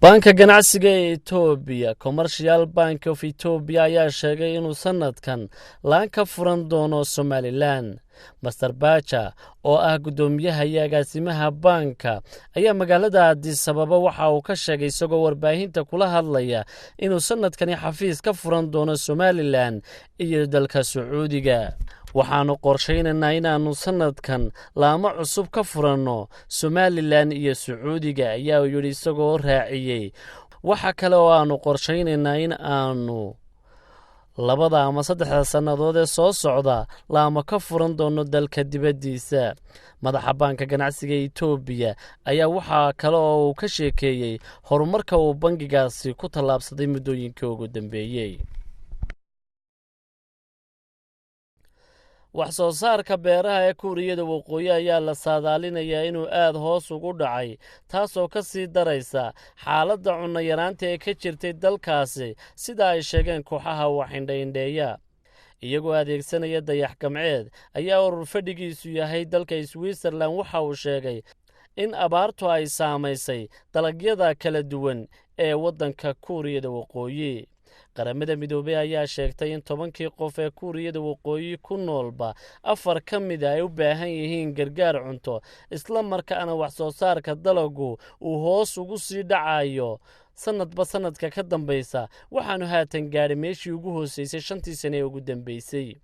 Banka ganacsiga ee Ethiopia Commercial Bank of Ethiopia ayaa sheegay inuu sanadkan laan ka furan doono Somaliland. Master Bacha oo ah gudoomiyaha iyo agaasimaha banka ayaa magaalada Addis Ababa waxa uu ka sheegay isagoo warbaahinta kula hadlaya inuu sanadkani xafiis ka furan doono Somaliland iyo dalka Sacuudiga. waxaanu qorsheynaynaa inaanu sanadkan laamo cusub ka furanno Somaliland iyo Sacuudiga ayaa yiri isagoo raaciyay. waxa kale oo aanu qorsheynaynaa in aanu labada ama saddexda sannadood ee soo socda laamo ka furan doono dalka dibadiisa. madaxa banka ganacsiga Ethiopia ayaa waxa kale oo uu ka sheekeeyay horumarka uu bangigaasi ku tallaabsaday muddooyinkii ugu dambeeyay. wax soo saarka beeraha ee Kuuriyada Waqooyi ayaa la saadaalinayaa inuu aad hoos ugu dhacay, taasoo ka sii daraysa xaaladda cunno yaraanta ee ka jirtay dalkaasi sida ay sheegeen kooxaha waxindheeya. iyagoo adeegsanaya dayax gamceed ayaa urur fadhigiisu yahay dalka Switzerland waxa uu sheegay in abaartu ay saamaysay dalagyada kala duwan ee waddanka Kuuriyada Waqooyi. qaramada midoobay ayaa sheegtay in 10 qof ee Kuuriyada Waqooyi ku noolba 4 ka mid ah ay u baahan yihiin gargaar cunto, isla markaana wax soo saarka dalaggu uu hoos ugu sii dhacayo sanadba sanadka ka dambaysa. waxaanu haatan gaadhay meeshii ugu hooseysay 5 sano ee ugu dambeysay.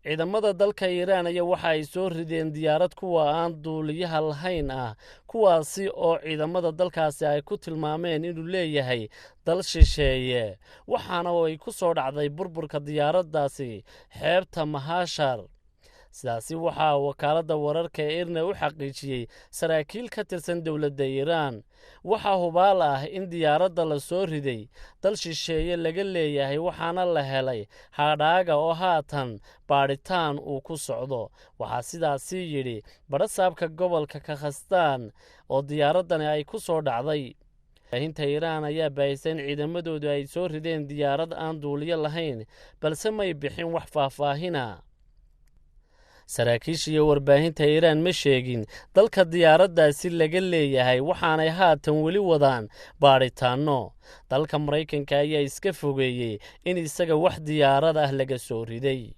ciidamada dalka Iran ayaa waxa ay soo rideen diyaarad kuwa aan duuliyaha lahayn ah, kuwaasi oo ciidamada dalkaasi ay ku tilmaameen inuu leeyahay dal shisheeye, waxaana ay ku soo dhacday burburka diyaaraddaasi xeebta Mahashar. sidaasi waxaa wakaaladda wararka ee IRNA u xaqiijiyey saraakiil ka tirsan dowladda Iran. waxaa hubaal ah in diyaaradda la soo riday dal shisheeye laga leeyahay, waxaana la helay hadhaaga oo haatan baadhitaan uu ku socdo. waxaa sidaasi yidhi badhasaabka gobolka Kazakhstan oo diyaaraddani ay ku soo dhacday. warbaahinta Iran ayaa baahisay in ciidamadoodu ay soo rideen diyaarad aan duuliyo lahayn, balse may bixin wax faahfaahina. saraakiisha iyo warbaahinta Iran ma sheegin dalka diyaaraddaasi laga leeyahay, waxaanay haatan weli wadaan baadhitaano. dalka Mareykanka ayaa iska fogeeyey in isaga wax diyaarad ah laga soo riday.